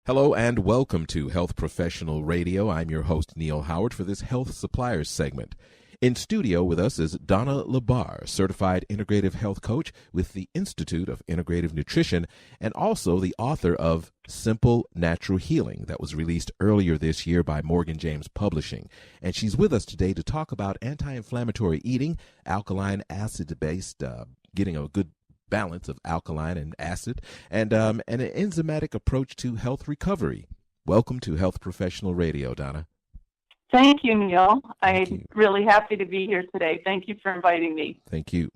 Hello and welcome to Health Professional Radio. I'm your host, Neal Howard, for this Health Suppliers segment. In studio with us is Donna LaBar, Certified Integrative Health Coach with the Institute of Integrative Nutrition, and also the author of Simple Natural Healing that was released earlier this year by Morgan James Publishing. And she's with us today to talk about anti-inflammatory eating, alkaline acid-based, getting a good balance of alkaline and acid, and an enzymatic approach to health recovery. Welcome to Health Professional Radio, Donna. Thank you, Neal. Thank I'm you. really happy to be here today. Thank you for inviting me. Thank you.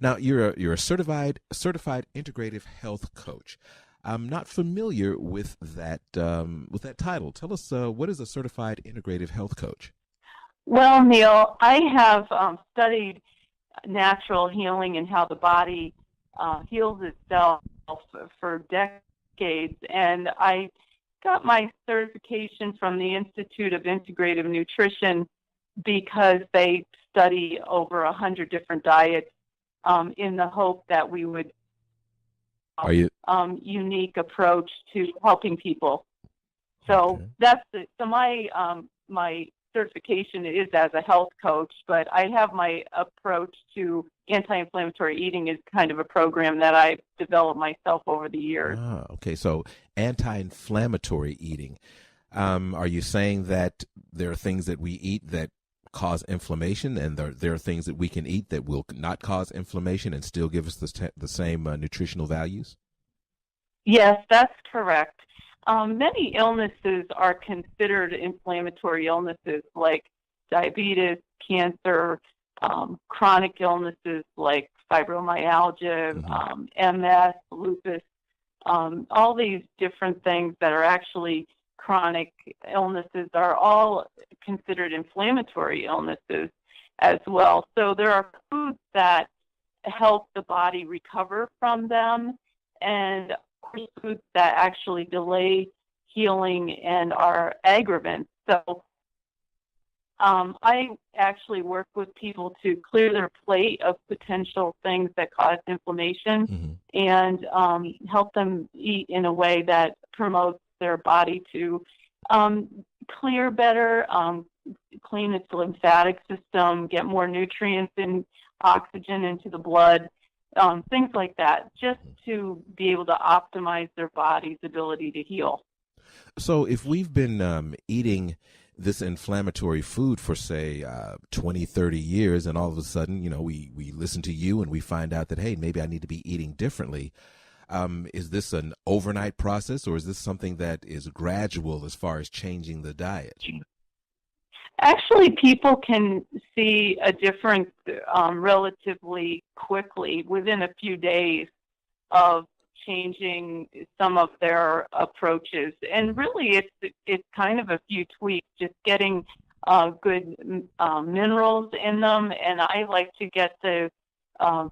Now, you're a certified integrative health coach. I'm not familiar with that title. Tell us, what is a certified integrative health coach? Well, Neal, I have studied natural healing and how the body heals itself for decades, and I got my certification from the Institute of Integrative Nutrition because they study over 100 different diets in the hope that we would unique approach to helping people. So Okay. my certification is as a health coach, but I have my approach to anti-inflammatory eating is kind of a program that I've developed myself over the years. Okay. So anti-inflammatory eating. Are you saying that there are things that we eat that cause inflammation, and there are things that we can eat that will not cause inflammation and still give us the same nutritional values? Yes, that's correct. Many illnesses are considered inflammatory illnesses like diabetes, cancer, chronic illnesses like fibromyalgia, MS, lupus, all these different things that are actually chronic illnesses are all considered inflammatory illnesses as well. So there are foods that help the body recover from them, and foods that actually delay healing and are aggravants. So I actually work with people to clear their plate of potential things that cause inflammation and help them eat in a way that promotes their body to clear better, clean its lymphatic system, get more nutrients and oxygen into the blood. Things like that, just to be able to optimize their body's ability to heal. So if we've been eating this inflammatory food for, say, 20, 30 years, and all of a sudden, we listen to you and we find out that, hey, maybe I need to be eating differently. Is this an overnight process, or is this something that is gradual as far as changing the diet? Actually, people can see a difference relatively quickly within a few days of changing some of their approaches. And really, it's kind of a few tweaks, just getting good minerals in them. And I like to get the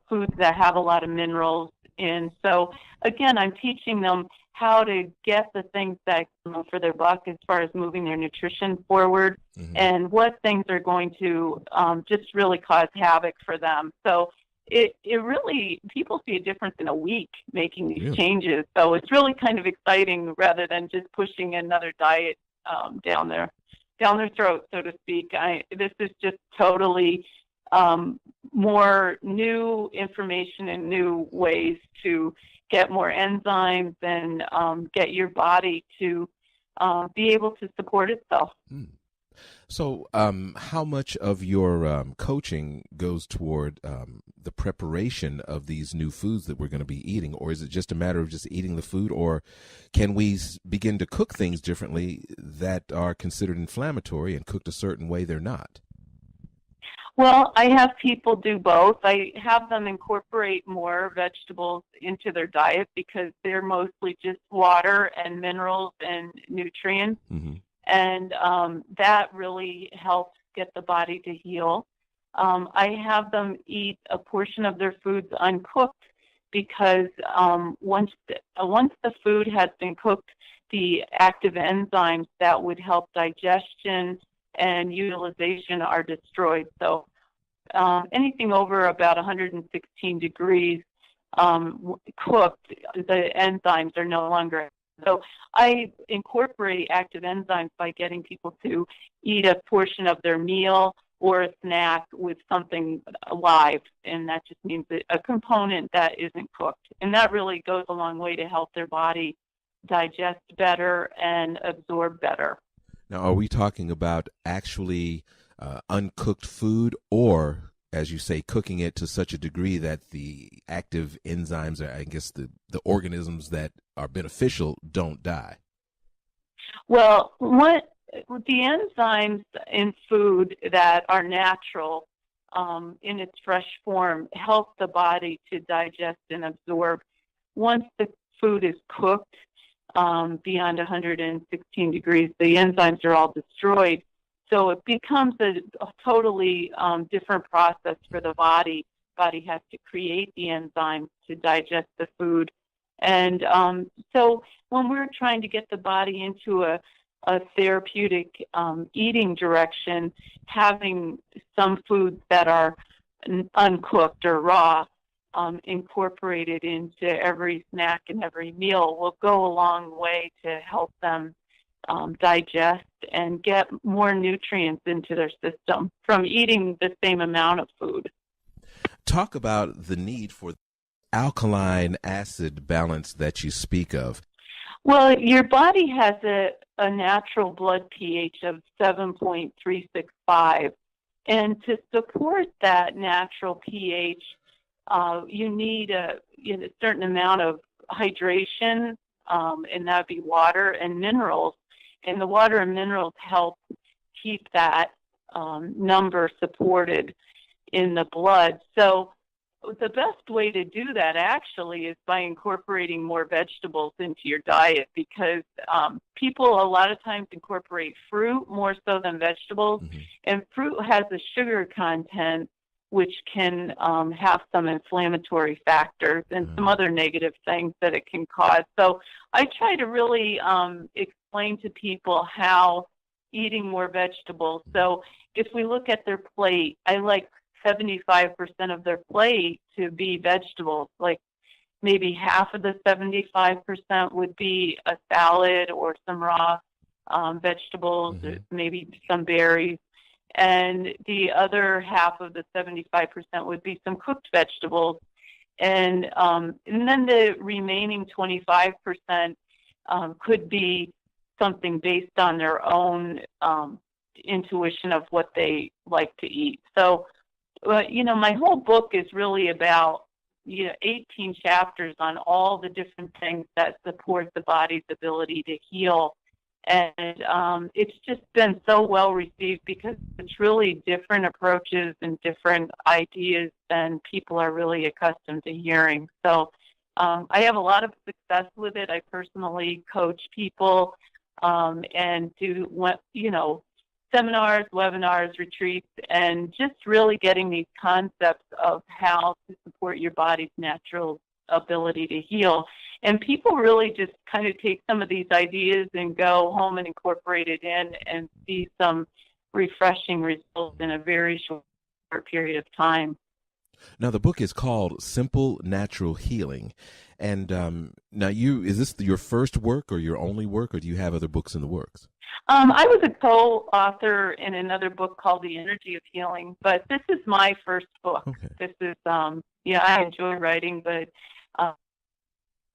foods that have a lot of minerals in. So, again, I'm teaching them how to get the things that for their buck as far as moving their nutrition forward, and what things are going to just really cause havoc for them. So it really, people see a difference in a week making these changes. So it's really kind of exciting rather than just pushing another diet down their throat, so to speak. This is just totally more new information and new ways to get more enzymes and get your body to be able to support itself. So how much of your coaching goes toward the preparation of these new foods that we're going to be eating, or is it just a matter of just eating the food, or can we begin to cook things differently that are considered inflammatory and cooked a certain way they're not? Well, I have people do both. I have them incorporate more vegetables into their diet because they're mostly just water and minerals and nutrients. And that really helps get the body to heal. I have them eat a portion of their foods uncooked because once the food has been cooked, the active enzymes that would help digestion and utilization are destroyed. So anything over about 116 degrees cooked, the enzymes are no longer So I incorporate active enzymes by getting people to eat a portion of their meal or a snack with something live, and that just means a component that isn't cooked. And that really goes a long way to help their body digest better and absorb better. Now, are we talking about actually uncooked food, or, as you say, cooking it to such a degree that the active enzymes, or I guess the organisms that are beneficial, don't die? Well, the enzymes in food that are natural in its fresh form help the body to digest and absorb. Once the food is cooked beyond 116 degrees, the enzymes are all destroyed. So it becomes a totally different process for the body. Body has to create the enzymes to digest the food. And so when we're trying to get the body into a therapeutic eating direction, having some foods that are uncooked or raw incorporated into every snack and every meal will go a long way to help them digest and get more nutrients into their system from eating the same amount of food. Talk about the need for alkaline acid balance that you speak of. Well, your body has a natural blood pH of 7.365. And to support that natural pH, you need a certain amount of hydration, and that would be water and minerals. And the water and minerals help keep that number supported in the blood. So the best way to do that actually is by incorporating more vegetables into your diet, because people a lot of times incorporate fruit more so than vegetables. Mm-hmm. And fruit has a sugar content which can have some inflammatory factors and some other negative things that it can cause. So I try to really explain to people how eating more vegetables. So if we look at their plate, I like 75% of their plate to be vegetables. Like maybe half of the 75% would be a salad or some raw vegetables, mm-hmm. maybe some berries. And the other half of the 75% would be some cooked vegetables. And then the remaining 25% could be something based on their own intuition of what they like to eat. So, my whole book is really about, 18 chapters on all the different things that support the body's ability to heal. And it's just been so well received because it's really different approaches and different ideas than people are really accustomed to hearing. So I have a lot of success with it. I personally coach people and do, seminars, webinars, retreats, and just really getting these concepts of how to support your body's natural ability to heal. And people really just kind of take some of these ideas and go home and incorporate it in and see some refreshing results in a very short period of time. Now, the book is called Simple Natural Healing. And now is this your first work or your only work, or do you have other books in the works? I was a co-author in another book called The Energy of Healing, but this is my first book. Okay. This is, I enjoy writing, but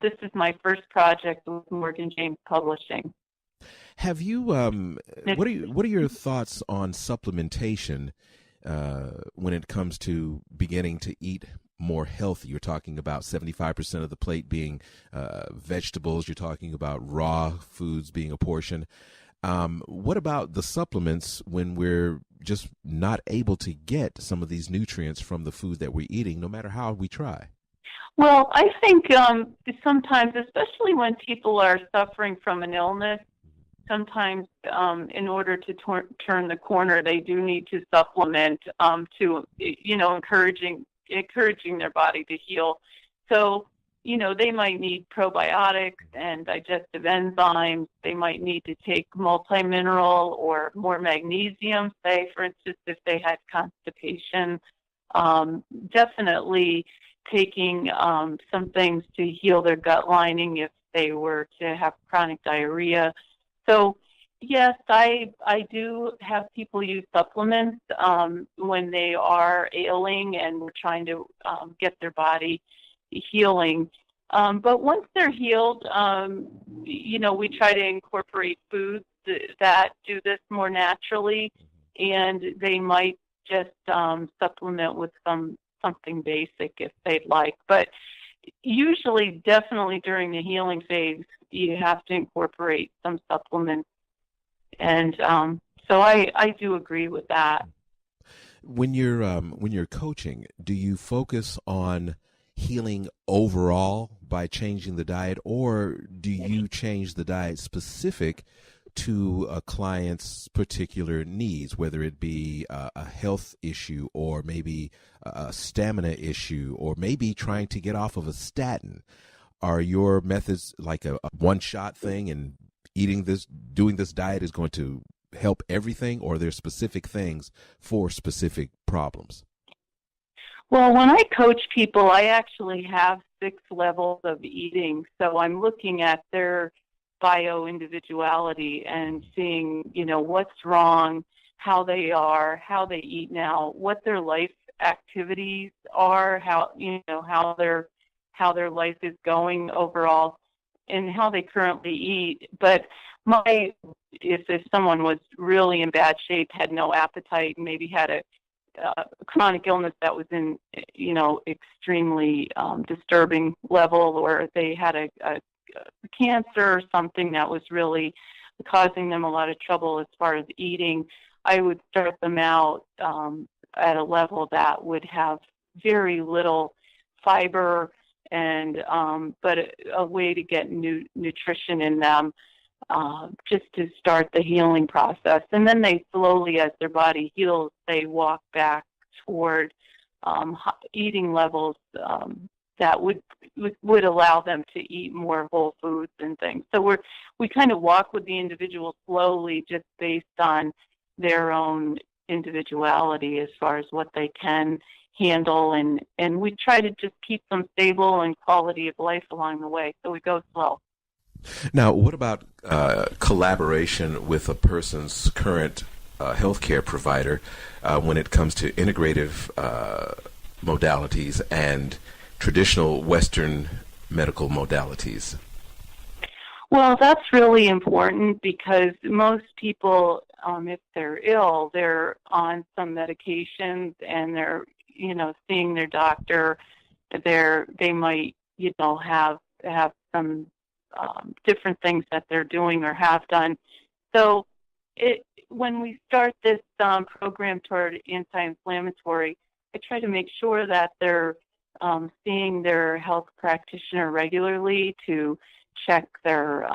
this is my first project with Morgan James Publishing. Have you, what are your thoughts on supplementation when it comes to beginning to eat more healthy? You're talking about 75% of the plate being vegetables. You're talking about raw foods being a portion. What about the supplements when we're just not able to get some of these nutrients from the food that we're eating, no matter how we try? Well, I think sometimes, especially when people are suffering from an illness, sometimes in order to turn the corner, they do need to supplement to, encouraging their body to heal. So, they might need probiotics and digestive enzymes. They might need to take multi-mineral or more magnesium, say, for instance, if they had constipation. Definitely taking some things to heal their gut lining if they were to have chronic diarrhea. So yes, I do have people use supplements when they are ailing and we're trying to get their body healing. But once they're healed, we try to incorporate foods that do this more naturally, and they might just supplement with something basic if they'd like. But usually, definitely during the healing phase, you have to incorporate some supplements. And so I do agree with that. When you're coaching, do you focus on healing overall by changing the diet, or do you change the diet specific to a client's particular needs, whether it be a health issue or maybe a stamina issue or maybe trying to get off of a statin? Are your methods like a one-shot thing, and doing this diet is going to help everything, or are there specific things for specific problems? Well, when I coach people, I actually have 6 levels of eating. So I'm looking at their bio-individuality and seeing, what's wrong, how they are, how they eat now, what their life activities are, how their life is going overall, and how they currently eat. But if someone was really in bad shape, had no appetite, maybe had a chronic illness that was in, extremely disturbing level, or they had a cancer or something that was really causing them a lot of trouble as far as eating, I would start them out at a level that would have very little fiber and but a way to get nutrition in them, just to start the healing process. And then they slowly, as their body heals, they walk back toward eating levels that would allow them to eat more whole foods and things. So we kind of walk with the individual slowly, just based on their own individuality as far as what they can handle, and we try to just keep them stable and quality of life along the way. So we go slow. Now, what about collaboration with a person's current healthcare provider when it comes to integrative modalities and traditional Western medical modalities? Well, that's really important because most people, if they're ill, they're on some medications and they're, seeing their doctor. They might, have some different things that they're doing or have done. So when we start this program toward anti-inflammatory, I try to make sure that they're seeing their health practitioner regularly to check their,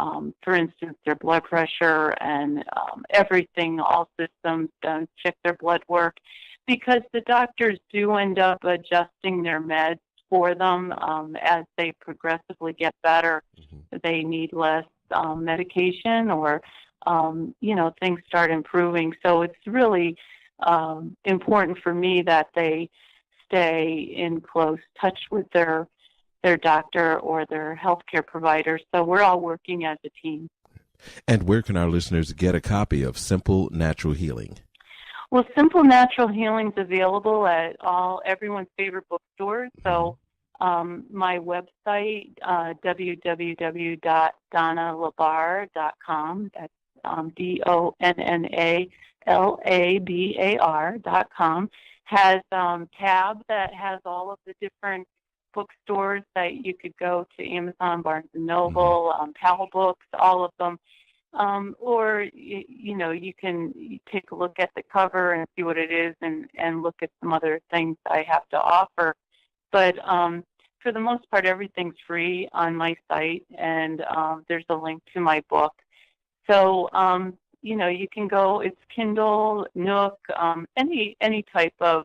for instance, their blood pressure and everything, all systems done, check their blood work, because the doctors do end up adjusting their meds for them as they progressively get better. Mm-hmm. They need less medication, or things start improving. So it's really important for me that they stay in close touch with their doctor or their healthcare provider. So we're all working as a team. And where can our listeners get a copy of Simple Natural Healing? Well, Simple Natural Healing is available at everyone's favorite bookstores. So my website, www.donnalabar.com, that's DONNALABAR.com, has tab that has all of the different bookstores that you could go to: Amazon, Barnes & Noble, Powell Books, all of them. Or, you can take a look at the cover and see what it is, and look at some other things I have to offer. But for the most part, everything's free on my site, and there's a link to my book. So, you can go, it's Kindle, Nook, any type of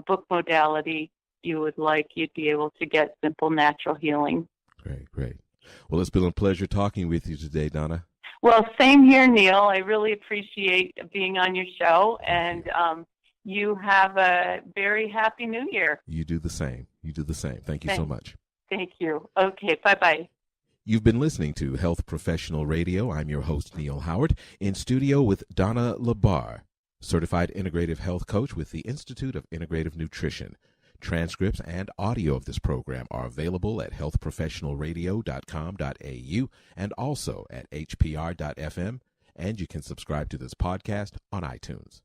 book modality you would like, you'd be able to get Simple Natural Healing. Great. Well, it's been a pleasure talking with you today, Donna. Well, same here, Neal. I really appreciate being on your show, and you have a very happy New Year. You do the same. Thank you so much. Thank you. Okay, bye-bye. You've been listening to Health Professional Radio. I'm your host, Neal Howard, in studio with Donna LaBar, Certified Integrative Health Coach with the Institute of Integrative Nutrition. Transcripts and audio of this program are available at healthprofessionalradio.com.au and also at hpr.fm, and you can subscribe to this podcast on iTunes.